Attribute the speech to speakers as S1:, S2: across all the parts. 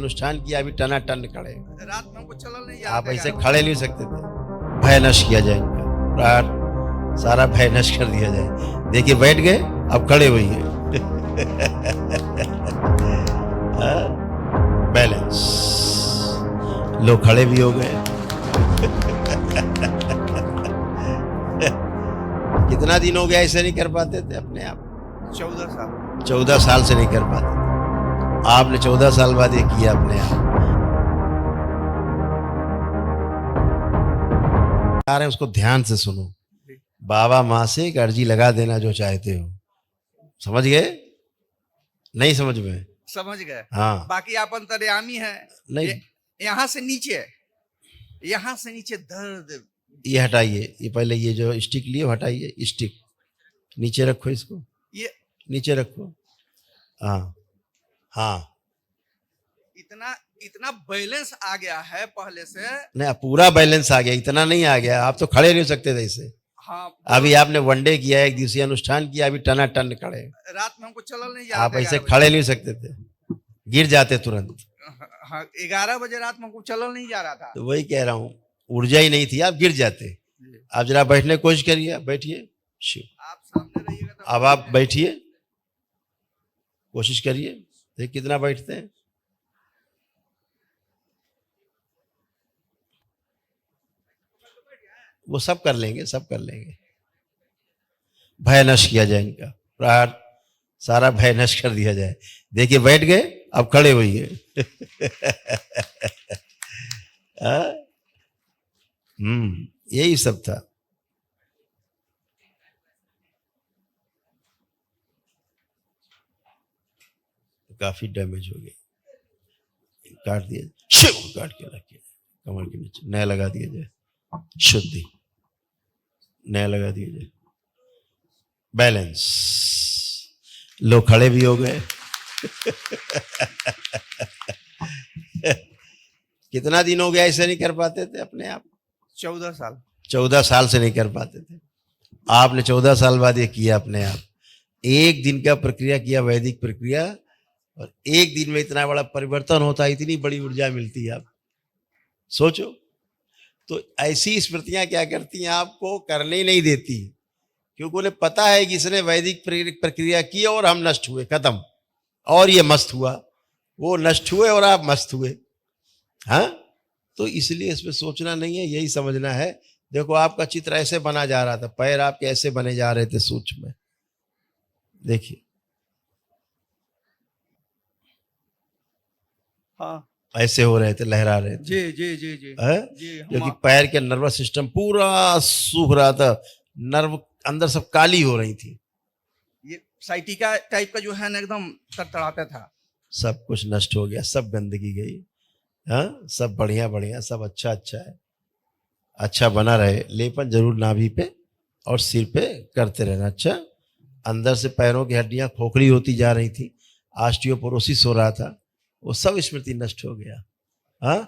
S1: अनुष्ठान किया, अभी टनाटन खड़े।
S2: रात में हमको चलल नहीं
S1: आप
S2: जाता
S1: ऐसे
S2: है।
S1: खड़े नहीं सकते थे। भय नष्ट किया जाए इनका, प्रहार सारा भय नष्ट कर दिया जाए। देखिए बैठ गए, अब खड़े हुई बैलेंस, लोग खड़े भी हो गए। कितना दिन हो गया ऐसे नहीं कर पाते थे अपने आप?
S2: 14 साल।
S1: 14 साल से नहीं कर पाते थे। आपने 14 साल बाद ये किया अपने आप। आ रहे हैं उसको ध्यान से सुनो। बाबा माँ से एक अर्जी लगा देना जो चाहते हो। समझ गए? नहीं समझ में?
S2: समझ गए।
S1: हाँ।
S2: बाकी आप अंतर्यामी है।
S1: नहीं,
S2: यहाँ से नीचे, यहाँ से नीचे दर्द।
S1: ये हटाइए, ये पहले ये जो स्टिक लिए हटाइए, स्टिक नीचे रखो, इसको
S2: ये
S1: नीचे रखो। हाँ हाँ,
S2: इतना इतना बैलेंस आ गया है पहले से।
S1: नहीं पूरा बैलेंस आ गया, इतना नहीं आ गया। आप तो खड़े नहीं हो सकते थे इसे।
S2: हाँ,
S1: अभी आपने वनडे किया, एक दिवसीय अनुष्ठान किया, अभी टनाटन खड़े।
S2: रात में हमको चलल नहीं जाता।
S1: आप ऐसे खड़े नहीं हो सकते थे, गिर जाते तुरंत।
S2: हाँ, 11 बजे रात में हमको चलल नहीं जा रहा था।
S1: तो वही कह रहा हूँ, ऊर्जा ही नहीं थी, आप गिर जाते। आप जरा बैठने की कोशिश करिए, बैठिए।
S2: आप सामने रहिएगा तो
S1: अब आप बैठिए, कोशिश करिए, देखिए कितना बैठते हैं। वो सब कर लेंगे, सब कर लेंगे। भय नष्ट किया जाए इनका, प्रहार सारा भय नष्ट कर दिया जाए। देखिए बैठ गए, अब खड़े हुई यही सब था। काफी डैमेज हो गई, काट दिया, शिव काट के रखिए कमर के नीचे, नया लगा दिया जाए, शुद्धि नया लगा दिया जाए, बैलेंस, लोग खड़े भी हो गए। कितना दिन हो गया ऐसे नहीं कर पाते थे अपने आप?
S2: 14 साल।
S1: 14 साल से नहीं कर पाते थे। आपने 14 साल बाद ये किया अपने आप। एक दिन का प्रक्रिया किया, वैदिक प्रक्रिया, और एक दिन में इतना बड़ा परिवर्तन होता है, इतनी बड़ी ऊर्जा मिलती है। आप सोचो। तो ऐसी स्मृतियां क्या करती हैं, आपको करने ही नहीं देती, क्योंकि उन्हें पता है कि इसने वैदिक प्रक्रिया की और हम नष्ट हुए, खत्म, और ये मस्त हुआ। वो नष्ट हुए और आप मस्त हुए। हाँ, तो इसलिए इसमें सोचना नहीं है, यही समझना है। देखो आपका चित्र ऐसे बना जा रहा था, पैर आपके ऐसे बने जा रहे थे सूक्ष्म में, देखिए।
S2: हाँ,
S1: ऐसे हो रहे थे, लहरा रहे थे।
S2: जी जी जी जी जी।
S1: क्योंकि पैर के नर्वस सिस्टम पूरा सूख रहा था, नर्व अंदर सब काली हो रही थी।
S2: ये साइटिका टाइप का जो है ना, एकदम तड़तड़ाता था।
S1: सब कुछ नष्ट हो गया, सब गंदगी गई। हाँ, सब बढ़िया बढ़िया, सब अच्छा अच्छा है, अच्छा बना रहे। लेपन जरूर नाभि पे और सिर पे करते रहना। अच्छा, अंदर से पैरों की हड्डियां खोखली होती जा रही थी, ऑस्टियोपोरोसिस हो रहा था, वो सब स्मृति नष्ट हो गया। हाँ,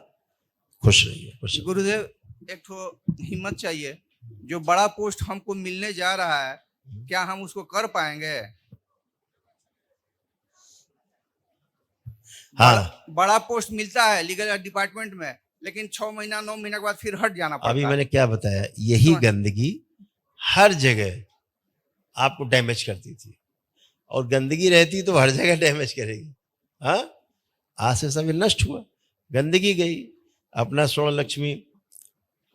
S1: खुश रहिए, खुश रहिए।
S2: गुरुदेव, एक तो हिम्मत चाहिए। जो बड़ा पोस्ट हमको मिलने जा रहा है, क्या हम उसको कर पाएंगे?
S1: हाँ,
S2: बड़ा पोस्ट मिलता है लीगल डिपार्टमेंट में, लेकिन 6 महीना 9 महीना के बाद फिर हट जाना पड़ता है।
S1: अभी मैंने क्या बताया, यही गंदगी हर जगह आपको डैमेज करती थी, और गंदगी रहती तो हर जगह डैमेज करेगी। हाँ, आज से सब नष्ट हुआ, गंदगी गई। अपना स्वर्ण लक्ष्मी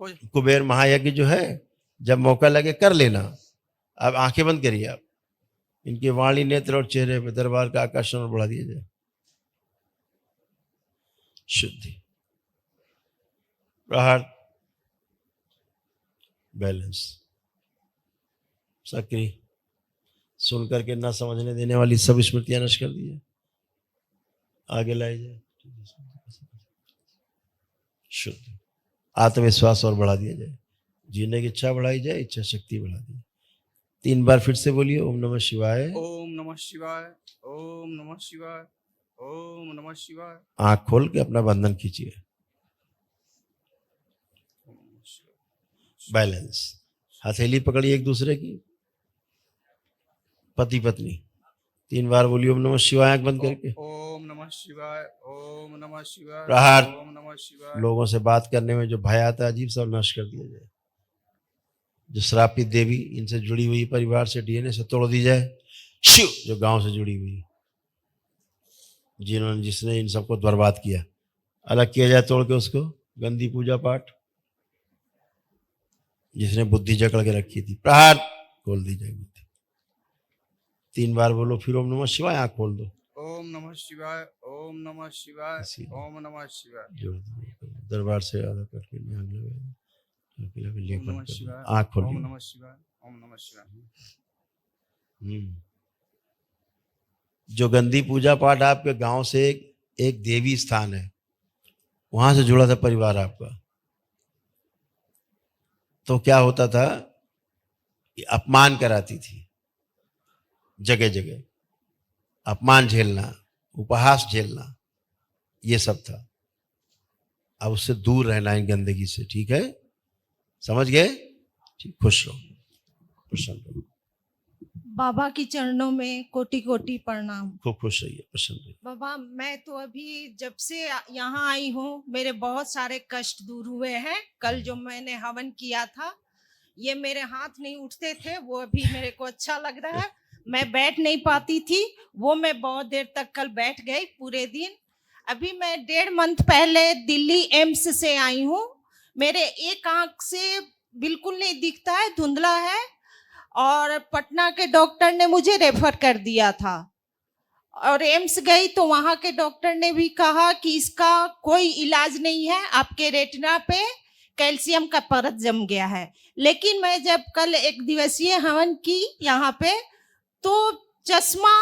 S1: कुबेर महायज्ञ जो है, जब मौका लगे कर लेना। अब आंखें बंद करिए, आप इनके वाणी, नेत्र और चेहरे पे दरबार का आकर्षण बढ़ा दिया जाए। शुद्धि, प्रहार, बैलेंस, सक्रिय, सुन करके ना समझने देने वाली सब स्मृतियां नष्ट कर दी, आगे लाई जाए। शुद्ध, आत्मविश्वास और बढ़ा दिया जाए, जीने की इच्छा बढ़ाई जाए, इच्छा शक्ति बढ़ा दी। 3 बार फिर से बोलिए, ओम नमः शिवाय,
S2: ओम नमः शिवाय, ओम नमः शिवाय, ओम नमः शिवाय।
S1: आंख खोल के अपना बंधन खींचिए। बैलेंस, हथेली पकड़िए एक दूसरे की, पति पत्नी, 3 बार बोलिए ओम नमः शिवाय, आंख बंद करके।
S2: ओम नमः शिवाय, ओम नमः शिवाय,
S1: प्रहार।
S2: ओम नमः शिवाय।
S1: लोगों से बात करने में जो भय आता है अजीब सा, नष्ट कर दिया जाए। जो श्रापित देवी, इनसे जुड़ी हुई परिवार से डीएनए से तोड़ दी जाए। शिव, जो गांव से जुड़ी हुई है, जिसने इन सबको बर्बाद किया, अलग किया जाए तोड़ के उसको। गंदी पूजा पाठ, जिसने बुद्धि जकड़ के रखी थी, प्रहार, खोल दी जाए बुद्धि। 3 बार बोलो, फिर ओम नमः शिवाय, आंख खोल दो।
S2: ओम नमः शिवाय, ओम नमः शिवाय,
S1: इसी
S2: ओम नमः शिवाय।
S1: जोड़ दो। दरबार से आधा करके आग लगाए,
S2: ओम नमः शिवाय,
S1: आंख खोल
S2: ओम
S1: लो।
S2: नमः शिवाय, ओम नमः शिवाय।
S1: जो गंदी पूजा पाठ आपके गांव से एक देवी स्थान है, वहां से जुड़ा था परिवार आपका, तो क्या होता था कि अपमान कराती थी, जगह जगह अपमान झेलना, उपहास झेलना, ये सब था। अब उससे दूर रहना इन गंदगी से, ठीक है? समझ गए? ठीक, खुश रहो, प्रसन्न रहो।
S3: बाबा की चरणों में कोटि कोटि प्रणाम।
S1: खूब खुश रहिए, प्रसन्न रहिए।
S3: बाबा, मैं तो अभी जब से यहाँ आई हूँ, मेरे बहुत सारे कष्ट दूर हुए हैं। कल जो मैंने हवन किया था, ये मेरे हाथ नहीं उठते थे, वो अभी मेरे को अच्छा लग रहा है। मैं बैठ नहीं पाती थी, वो मैं बहुत देर तक कल बैठ गई पूरे दिन। अभी मैं 1.5 मंथ पहले दिल्ली एम्स से आई हूँ। मेरे एक आंख से बिल्कुल नहीं दिखता है, धुंधला है, और पटना के डॉक्टर ने मुझे रेफर कर दिया था। और एम्स गई तो वहां के डॉक्टर ने भी कहा कि इसका कोई इलाज नहीं है, आपके रेटिना पे कैल्शियम का परत जम गया है। लेकिन मैं जब कल 1 दिवसीय हवन की यहाँ पे, तो चश्मा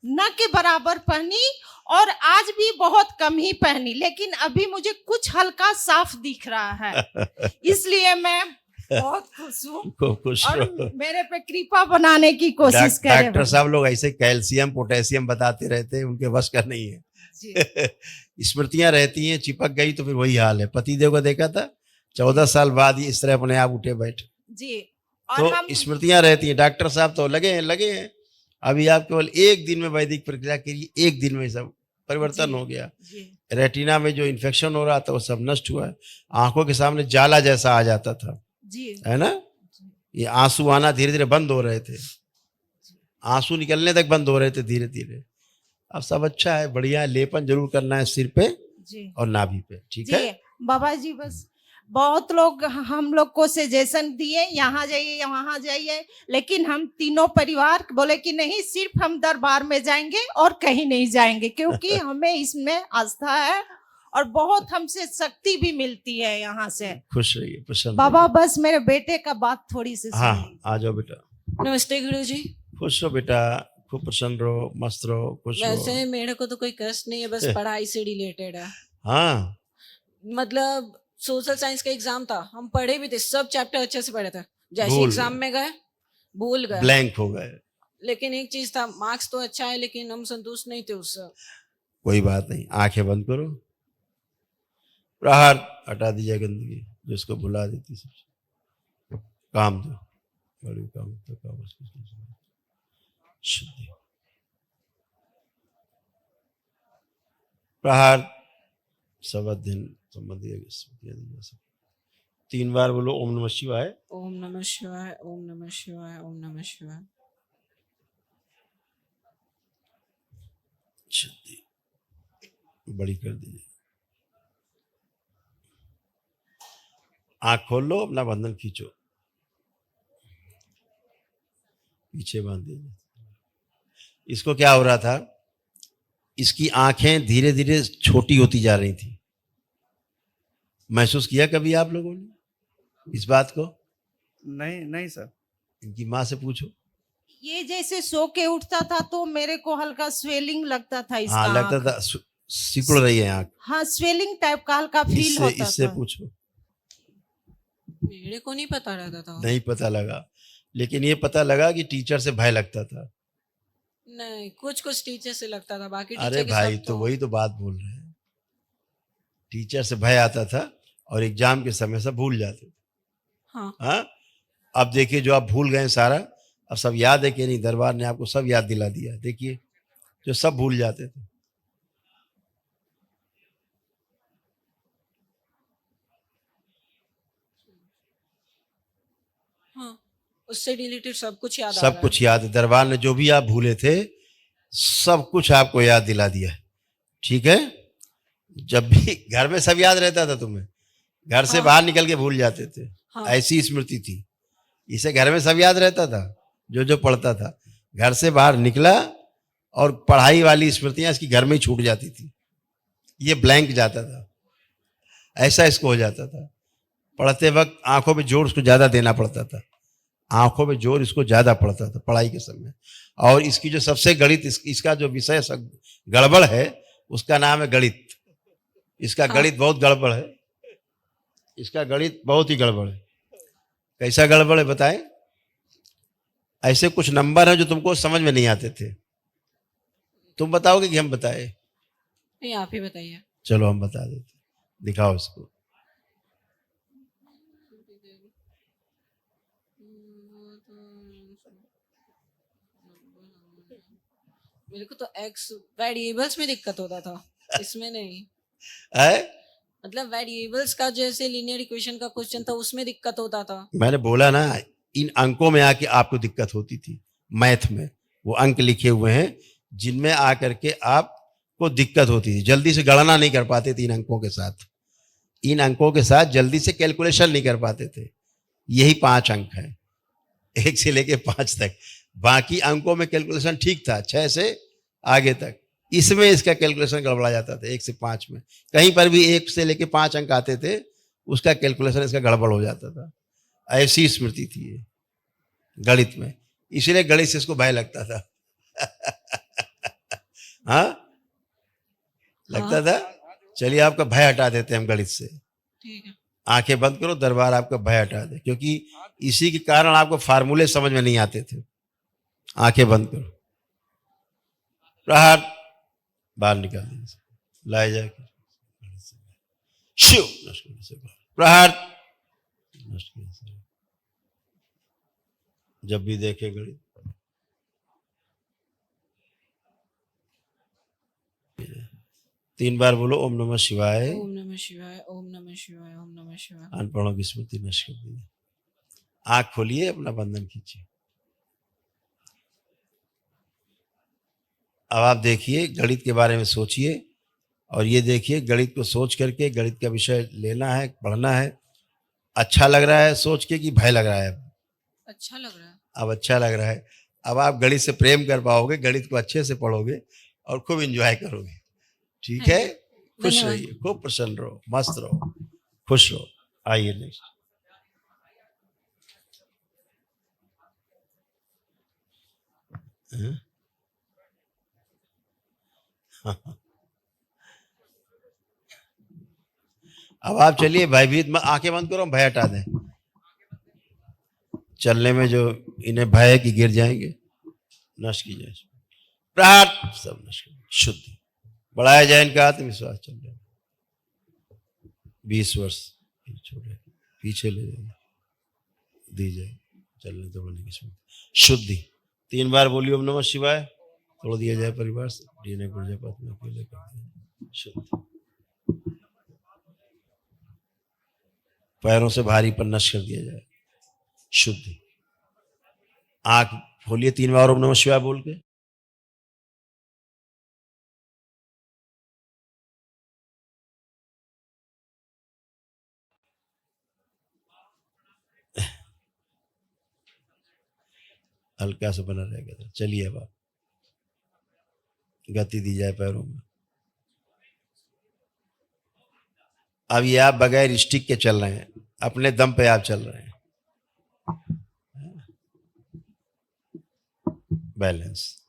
S3: न के बराबर पहनी, और आज भी बहुत कम ही पहनी, लेकिन अभी मुझे कुछ हल्का साफ दिख रहा है। इसलिए मैं बहुत खुश हूँ,
S1: खूब खुश
S3: और
S1: रहो।
S3: मेरे पे कृपा बनाने की कोशिश करें।
S1: डॉक्टर साहब लोग ऐसे कैल्शियम पोटेशियम बताते रहते हैं, उनके बस का नहीं है।
S3: जी।
S1: स्मृतियां रहती हैं, चिपक गई तो फिर वही हाल है। पतिदेव को देखा था, 14 साल बाद ही इस तरह अपने आप उठे बैठे।
S3: जी। और
S1: तो
S3: हम
S1: स्मृतियां रहती हैं। डॉक्टर साहब तो लगे हैं। अभी आप केवल 1 दिन में वैदिक प्रक्रिया करिए, 1 दिन में सब परिवर्तन
S3: जी,
S1: हो गया।
S3: जी,
S1: रेटिना में जो इन्फेक्शन हो रहा था वो सब नष्ट हुआ है। आंखों के सामने जाला जैसा आ जाता था,
S3: जी,
S1: है ना? ये आंसू आना धीरे धीरे बंद हो रहे थे, आंसू निकलने तक बंद हो रहे थे धीरे धीरे। अब सब अच्छा है, बढ़िया है। लेपन जरूर करना है सिर पे
S3: जी,
S1: और नाभि पे, ठीक
S3: जी।
S1: है?
S3: बाबा जी, बस बहुत लोग हम लोग को सजेशन दिए, यहाँ जाइए वहाँ जाइए, लेकिन हम तीनों परिवार बोले कि नहीं, सिर्फ हम दरबार में जाएंगे और कहीं नहीं जाएंगे, क्योंकि हमें इसमें आस्था है और बहुत हमसे शक्ति भी मिलती है यहाँ से।
S1: खुश रहिए, प्रसन्न
S3: बाबा,
S1: रहिए।
S3: बस मेरे बेटे का बात थोड़ी सी
S1: हाँ,
S3: सुनिए।
S1: आ जाओ बेटा।
S4: नमस्ते गुरुजी।
S1: खुश रहो बेटा, खूब प्रसन्न रहो, मस्त रहो, खुश
S4: वैसे
S1: रहो।
S4: मेरे को तो कोई कष्ट नहीं है, बस पढ़ाई से रिलेटेड है।
S1: हाँ,
S4: मतलब सोशल साइंस का एग्जाम था, हम पढ़े भी थे, सब चैप्टर अच्छे से पढ़े थे, जैसे
S1: भूल
S4: एग्जाम
S1: गए।
S4: में गए भूल गए।
S1: ब्लैंक हो गए।
S4: लेकिन एक चीज था, मार्क्स तो अच्छा है लेकिन हम संतुष्ट नहीं थे उससे।
S1: कोई बात नहीं, आंखें बंद करो। प्रहार, हटा दीजिए गंदगी जो उसको भुला देती सब। काम दो, बड़ी काम तो काम शुद्धि। प्रहार, सब अध्ययन संबंधी 3 बार बोलो ओम नमः शिवाय।
S4: ओम नमः शिवाय, ओम नमः शिवाय, ओम नमः शिवाय।
S1: शुद्धि बड़ी कर दीजिए। आंख खोल लो, अपना बंधन खींचो, पीछे बांध दीजिए। इसको क्या हो रहा था, इसकी आंखें धीरे धीरे छोटी होती जा रही थी। महसूस किया कभी आप लोगों ने इस बात को?
S2: नहीं नहीं सर।
S1: इनकी माँ से पूछो।
S3: ये जैसे सो के उठता था तो मेरे को हल्का स्वेलिंग लगता था इसका।
S1: हाँ, लगता
S3: आँख।
S1: था सिकुड़ रही है आंख।
S3: हाँ, स्वेलिंग टाइप का हल्का फील होता
S1: इससे
S3: था।
S1: पूछो।
S4: मेरे को नहीं पता रहता था।
S1: नहीं पता लगा, लेकिन ये पता लगा कि टीचर से भय लगता था।
S4: नहीं, कुछ कुछ टीचर से लगता था, बाकी
S1: अरे
S4: टीचर के
S1: भाई,
S4: सब
S1: तो वही तो बात बोल रहे हैं। टीचर से भय आता था और एग्जाम के समय सब भूल जाते थे।
S4: हाँ।
S1: हाँ, अब देखिए जो आप भूल गए सारा, अब सब याद है कि नहीं? दरबार ने आपको सब याद दिला दिया। देखिए जो सब भूल जाते थे।
S4: हाँ, उससे डिलीटेड सब कुछ याद आ
S1: सब
S4: रहा
S1: कुछ याद है। दरबार ने जो भी आप भूले थे सब कुछ आपको याद दिला दिया है। ठीक है, जब भी घर में सब याद रहता था तुम्हें, घर से
S4: हाँ।
S1: बाहर निकल के भूल जाते थे।
S4: हाँ।
S1: ऐसी स्मृति थी। इसे घर में सब याद रहता था, जो जो पढ़ता था। घर से बाहर निकला और पढ़ाई वाली स्मृतियां इसकी घर में ही छूट जाती थी। ये ब्लैंक जाता था, ऐसा इसको हो जाता था। पढ़ते वक्त आंखों पे जोर उसको ज्यादा देना पड़ता था, आंखों पे जोर इसको ज्यादा पड़ता था पढ़ाई के समय। और इसकी जो सबसे गणित इसका जो विषय गड़बड़ है उसका नाम है गणित। इसका
S4: हाँ।
S1: गणित बहुत गड़बड़ है, इसका गणित बहुत ही गड़बड़ है। कैसा गड़बड़ है बताएं? ऐसे कुछ नंबर हैं जो तुमको समझ में नहीं आते थे, तुम बताओगे कि हम बताए?
S4: नहीं, आप ही बताइए।
S1: चलो हम बता देते, दिखाओ इसको।
S4: मेरे को तो एक्स वेरिएबल्स में दिक्कत होता था, इसमें नहीं।
S1: है?
S4: मतलब वेरिएबल्स का जैसे लीनियर इक्वेशन का क्वेश्चन था उसमें दिक्कत होता था।
S1: मैंने बोला ना, इन अंकों में आके आपको दिक्कत होती थी। मैथ में वो अंक लिखे हुए हैं जिनमें आकर के आपको दिक्कत होती थी, जल्दी से गणना नहीं कर पाते थे इन अंकों के साथ। इन अंकों के साथ जल्दी से कैलकुलेशन नहीं कर पाते थे। यही 5 अंक हैं, 1 से लेके 5 तक। बाकी अंकों में कैलकुलेशन ठीक था, 6 से आगे तक। इसमें इसका कैलकुलेशन गड़बड़ा जाता था 1 से 5 में। कहीं पर भी 1 से लेके 5 अंक आते थे, उसका कैलकुलेशन इसका गड़बड़ हो जाता था। ऐसी स्मृति थी ये गणित में, इसलिए गणित से इसको भय लगता था। हाँ, लगता था। चलिए आपका भय हटा देते हैं हम गणित से।
S4: ठीक है।
S1: आंखें बंद करो, दरबार आपका भय हटा दे, क्योंकि इसी के कारण आपको फार्मूले समझ में नहीं आते थे। आंखें बंद करो, प्रहार बाहर निकाल दीजिए, लाए जाके शिव नष्ट करने से प्रहार नष्ट करने से। जब भी देखे गणित तीन बार बोलो ओम नमः शिवाय।
S4: ओम नमः शिवाय, ओम नमः शिवाय, ओम नमः शिवाय।
S1: अनपढ़ों की स्मृति नष्ट कर दीजिए। आंख खोलिए, अपना बंधन खींचिए। अब आप देखिए, गणित के बारे में सोचिए और ये देखिए गणित को सोच करके गणित का विषय लेना है, पढ़ना है। अच्छा लग रहा है सोच के कि भय लग रहा है?
S4: अच्छा लग रहा है।
S1: अब अच्छा लग रहा है। अब आप गणित से प्रेम कर पाओगे, गणित को अच्छे से पढ़ोगे और खूब एंजॉय करोगे। ठीक है, खुश
S4: धन्यवाद।
S1: रहिए, खूब प्रसन्न रहो, मस्त रहो, खुश रहो। आइए नेक्स्ट। अब आप चलिए, भयभीत मत, आंखें बंद करो, भय हटा दें। चलने में जो इन्हें भय है कि गिर जाएंगे, नष्ट कीजिए। प्रहार सब नष्ट कीजिए। शुद्ध बढ़ाया जाए इनका आत्मविश्वास। चल जाए 20 वर्ष छोड़े पीछे ले जाए, दी जाए चलने दौड़ने की स्मृति। शुद्धि 3 बार बोलिए ओम नमः शिवाय। तोड़ दिया जाए परिवार से, डीएनए प्रजापति में अकेले कर दिया। शुद्ध पैरों से भारी पर नष्ट कर दिया जाए। शुद्ध आंख खोलिए 3 बार ओम नमः शिवाय बोल के। हल्का सा बना रहेगा। चलिए अब आप गति दी जाए पैरों में। अब ये आप बगैर स्टिक के चल रहे हैं, अपने दम पे आप चल रहे हैं। बैलेंस